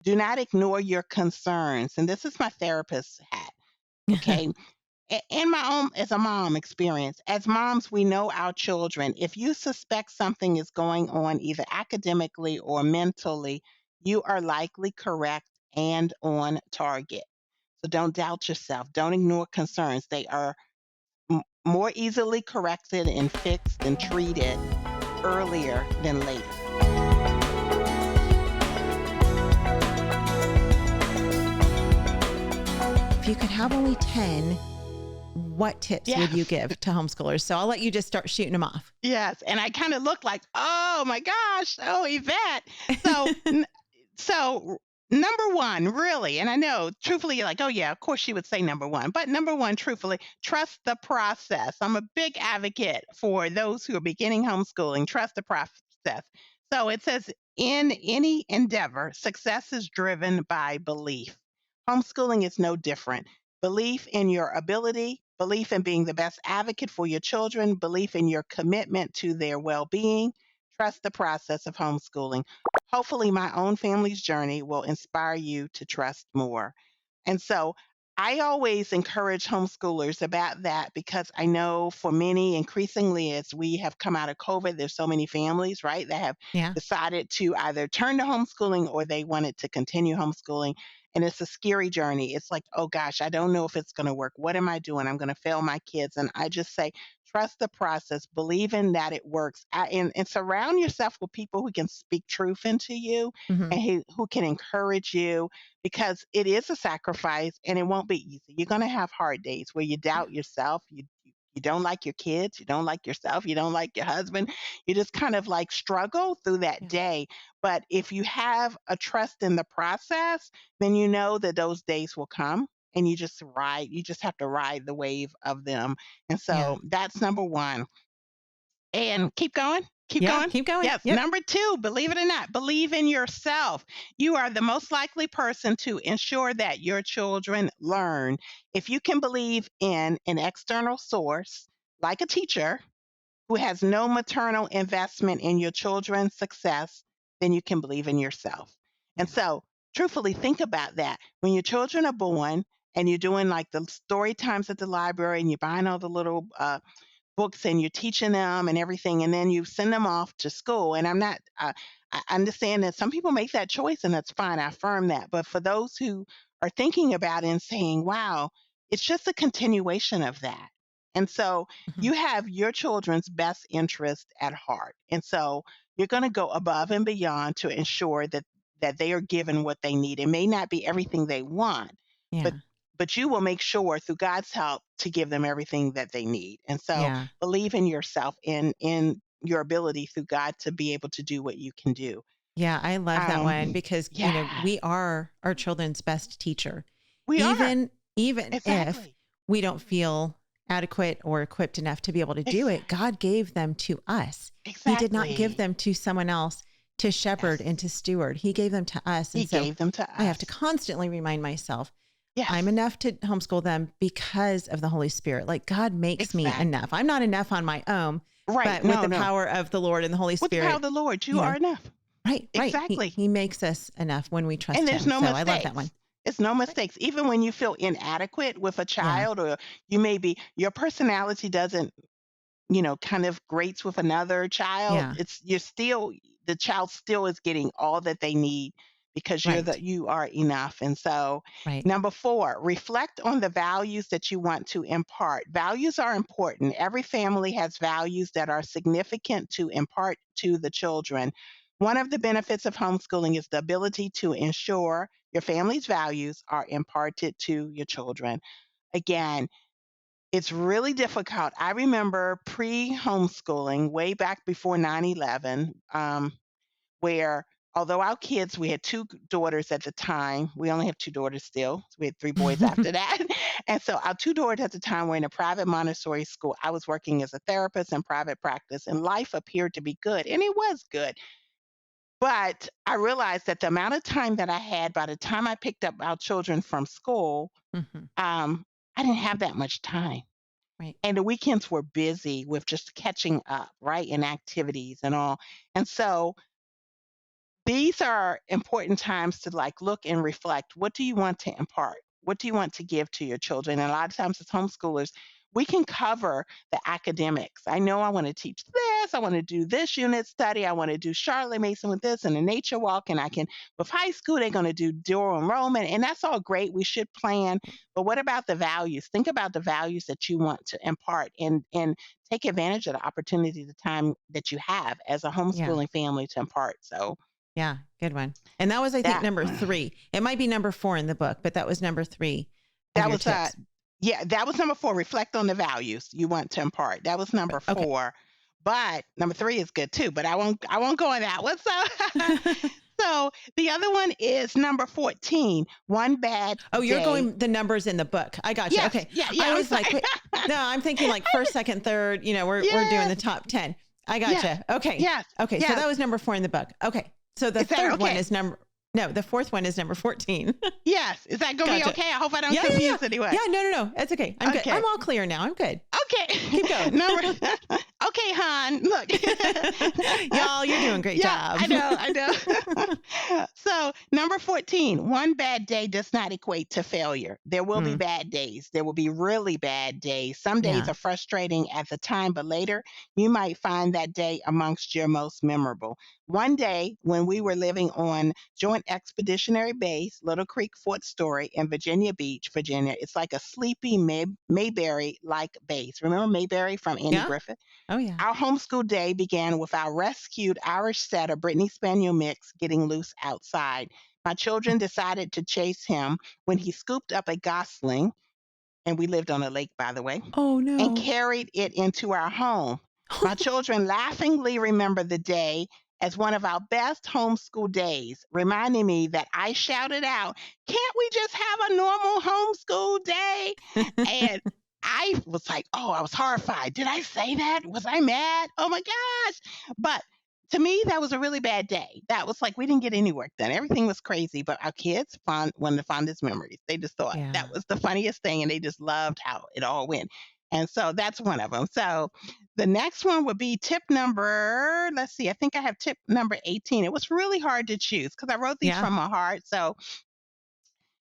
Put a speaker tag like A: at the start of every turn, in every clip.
A: Do not ignore your concerns. And this is my therapist hat. Okay. In my own, as a mom experience, as moms, we know our children. If you suspect something is going on, either academically or mentally, you are likely correct and on target. So don't doubt yourself. Don't ignore concerns. They are more easily corrected and fixed and treated earlier than later.
B: If you could have only 10, what tips would you
A: Yes.
B: give to homeschoolers? So I'll let you just start shooting them off.
A: Yes. And I kind of look like, oh my gosh, oh, Yvette. So, so number one, really, and I know truthfully, you're like, oh yeah, of course she would say number one, but number one, truthfully, trust the process. I'm a big advocate for those who are beginning homeschooling. Trust the process. So it says, in any endeavor, success is driven by belief. Homeschooling is no different. Belief in your ability, belief in being the best advocate for your children, belief in your commitment to their well being. Trust the process of homeschooling. Hopefully, my own family's journey will inspire you to trust more. And so I always encourage homeschoolers about that because I know for many, increasingly, as we have come out of COVID, there's so many families, right, that have
B: Yeah.
A: decided to either turn to homeschooling or they wanted to continue homeschooling. And it's a scary journey. It's like, oh gosh, I don't know if it's going to work. What am I doing? I'm going to fail my kids. And I just say, trust the process, believe in that it works, and surround yourself with people who can speak truth into you
B: Hmm.
A: and who can encourage you because it is a sacrifice and it won't be easy. You're going to have hard days where you doubt yourself. You don't like your kids, you don't like yourself, you don't like your husband. You just kind of like struggle through that
B: Yeah.
A: day. But if you have a trust in the process, then you know that those days will come and you just have to ride the wave of them. And
B: Yeah.
A: so that's number one. And keep going. Keep
B: Yeah.
A: going.
B: Keep going.
A: Yes.
B: Yep.
A: Number two, believe it or not, believe in yourself. You are the most likely person to ensure that your children learn. If you can believe in an external source, like a teacher, who has no maternal investment in your children's success, then you can believe in yourself. And
B: Yeah.
A: so, truthfully, think about that. When your children are born and you're doing like the story times at the library and you're buying all the little books and you're teaching them and everything, and then you send them off to school. And I understand that some people make that choice and that's fine. I affirm that. But for those who are thinking about it and saying, wow, it's just a continuation of that. And so
B: Hmm.
A: you have your children's best interest at heart. And so you're going to go above and beyond to ensure that they are given what they need. It may not be everything they want, but
B: Yeah.
A: you will make sure through God's help to give them everything that they need. And so
B: Yeah.
A: believe in yourself, in your ability through God to be able to do what you can do.
B: Yeah. I love that one because,
A: Yeah,
B: we are our children's best teacher.
A: we are.
B: Even if
A: Exactly.
B: we don't feel adequate or equipped enough to be able to do it,
A: Exactly.
B: God gave them to us. He did not give
A: Exactly.
B: them to someone else to shepherd and
A: Yes.
B: to steward. He gave them to us.
A: He
B: And so
A: gave them to
B: I have to
A: us.
B: constantly remind myself I'm
A: Yes.
B: enough to homeschool them because of the Holy Spirit. Like God makes me enough.
A: Exactly.
B: I'm not enough on my own,
A: Right.
B: but with
A: No,
B: the
A: no.
B: power of the Lord and the Holy
A: With the power
B: Spirit,
A: of the Lord, you
B: you
A: are
B: know,
A: enough.
B: right. He,
A: Exactly.
B: he makes us enough when we
A: And
B: trust
A: there's
B: him.
A: no
B: So I love that
A: mistakes.
B: one.
A: It's no
B: Right.
A: mistakes. Even when you feel inadequate with a
B: Yeah.
A: child, or you may be, your personality doesn't, kind of grates with another child,
B: Yeah.
A: the child still is getting all that they need because
B: Right.
A: you are enough. And so,
B: Right.
A: number four, reflect on the values that you want to impart. Values are important. Every family has values that are significant to impart to the children. One of the benefits of homeschooling is the ability to ensure your family's values are imparted to your children. Again, it's really difficult. I remember pre-homeschooling, way back before 9/11, where although our kids, we had 2 daughters at the time. We only have 2 daughters still. So we had 3 boys after that. And so our 2 daughters at the time were in a private Montessori school. I was working as a therapist in private practice, and life appeared to be good, and it was good. But I realized that the amount of time that I had by the time I picked up our children from school,
B: Hmm.
A: I didn't have that much time.
B: Right.
A: And the weekends were busy with just catching up, right, and activities and all. And so these are important times to like look and reflect. What do you want to impart? What do you want to give to your children? And a lot of times as homeschoolers, we can cover the academics. I know I want to teach this. I want to do this unit study. I want to do Charlotte Mason with this and a nature walk. And I can, with high school, they're going to do dual enrollment. And that's all great. We should plan. But what about the values? Think about the values that you want to impart and take advantage of the opportunity, the time that you have as a
B: Yeah.
A: homeschooling family to impart. So
B: Yeah. Good one. And that was, I think,
A: that
B: number 3. It might be number 4 in the book, but that was number 3 of
A: that
B: your
A: was
B: tips.
A: yeah, that was number 4. Reflect on the values you want to impart. That was number
B: Okay.
A: 4. But number 3 is good too, but I won't go on that one. So so the other one is number 14. One bad
B: Oh, you're
A: day.
B: going the numbers in the book. I got you.
A: Yes,
B: Okay.
A: yeah,
B: I
A: I'm
B: was like,
A: sorry.
B: wait, no, I'm thinking like first, second, third, we're doing
A: Yes,
B: the top 10. I
A: yes,
B: gotcha. Okay.
A: yes,
B: Okay. So
A: yes.
B: that was number 4 in the book. Okay. So the
A: Is that
B: third one
A: okay?
B: is the fourth one is number 14.
A: Yes. Is that gonna be
B: Gotcha.
A: okay? I hope I don't
B: Yeah, yeah, yeah.
A: confuse anyone.
B: Yeah, no. That's okay. I'm good.
A: Okay.
B: I'm all clear now. I'm good.
A: Okay.
B: Keep going.
A: Number okay, hon. Look.
B: Y'all, you're doing a great
A: Yeah,
B: job.
A: I know. So, number 14, one bad day does not equate to failure. There will be
B: Mm,
A: bad days. There will be really bad days. Some days
B: yeah.
A: are frustrating at the time, but later you might find that day amongst your most memorable. One day when we were living on Joint Expeditionary Base, Little Creek, Fort Story in Virginia Beach, Virginia, it's like a sleepy Mayberry like base. Remember Mayberry from Andy
B: Yeah.
A: Griffith?
B: Oh, yeah.
A: Our homeschool day began with our rescued Irish setter, Brittany Spaniel mix, getting loose outside. My children decided to chase him when he scooped up a gosling, and we lived on a lake, by the way,
B: Oh,
A: and
B: no.
A: carried it into our home. My children laughingly remember the day as one of our best homeschool days, reminding me that I shouted out, "Can't we just have a normal homeschool day?" And I was like, oh, I was horrified. Did I say that? Was I mad? Oh my gosh. But to me, that was a really bad day. That was like we didn't get any work done. Everything was crazy, but our kids found one of the fondest memories. They just thought
B: Yeah.
A: that was the funniest thing and they just loved how it all went. And so that's one of them. So the next one would be tip number, let's see, I think I have tip number 18. It was really hard to choose because I wrote these
B: Yeah.
A: from my heart. So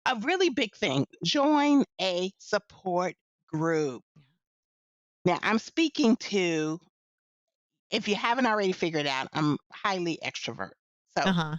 A: a really big thing, join a support group. Now, I'm speaking to, if you haven't already figured out, I'm highly extrovert. So
B: Uh-huh.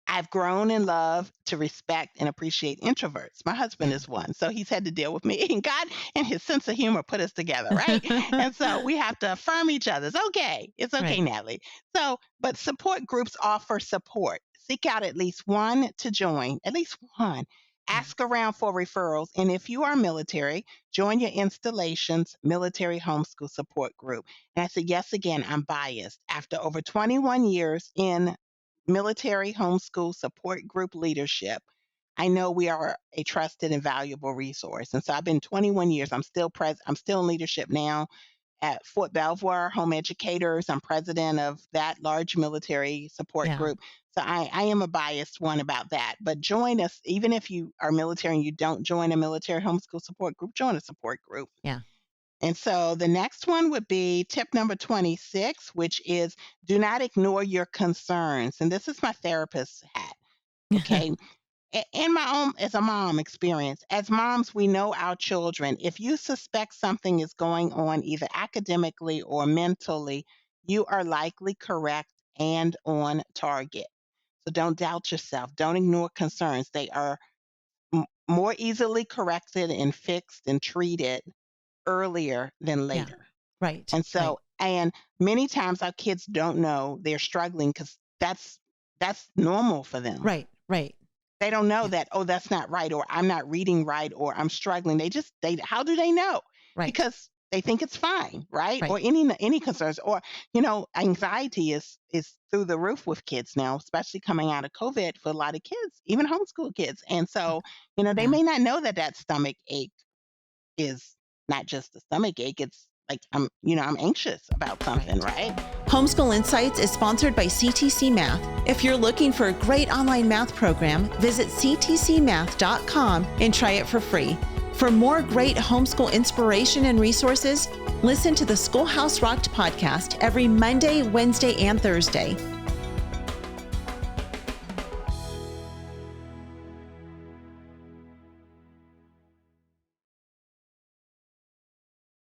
A: I've grown in love to respect and appreciate introverts. My husband is one, so he's had to deal with me. And God, and his sense of humor put us together, right? And so we have to affirm each other. It's okay,
B: Right.
A: Natalie. So, but support groups offer support. Seek out at least one to join, at least one.
B: Yeah.
A: Ask around for referrals. And if you are military, join your installation's military homeschool support group. And I said, yes, again, I'm biased. After over 21 years in military homeschool support group leadership, I know we are a trusted and valuable resource. And so I've been 21 years. I'm still in leadership now at Fort Belvoir Home Educators. I'm president of that large military support
B: Yeah.
A: group. So I am a biased one about that. But join us, even if you are military and you don't join a military homeschool support group, join a support group.
B: Yeah.
A: And so the next one would be tip number 26, which is do not ignore your concerns. And this is my therapist's hat. Okay. In my own, as a mom experience, as moms, we know our children. If you suspect something is going on, either academically or mentally, you are likely correct and on target. So don't doubt yourself. Don't ignore concerns. They are more easily corrected and fixed and treated earlier than
B: Yeah.
A: later.
B: Right.
A: And
B: Right.
A: so, and many times our kids don't know they're struggling because that's normal for them.
B: Right. Right.
A: They don't know
B: Yeah.
A: that, oh, that's not right, or I'm not reading right, or I'm struggling. They how do they know?
B: Right.
A: Because they think it's fine, right?
B: Right.
A: Or any concerns, or anxiety is through the roof with kids now, especially coming out of COVID for a lot of kids, even homeschool kids. And so, they
B: Yeah.
A: may not know that that stomach ache is not just a stomach ache. It's like I'm anxious about something,
B: Right.
A: right?
B: Homeschool Insights is sponsored by CTC Math. If you're looking for a great online math program, visit ctcmath.com and try it for free. For more great homeschool inspiration and resources, listen to the Schoolhouse Rocked podcast every Monday, Wednesday, and Thursday.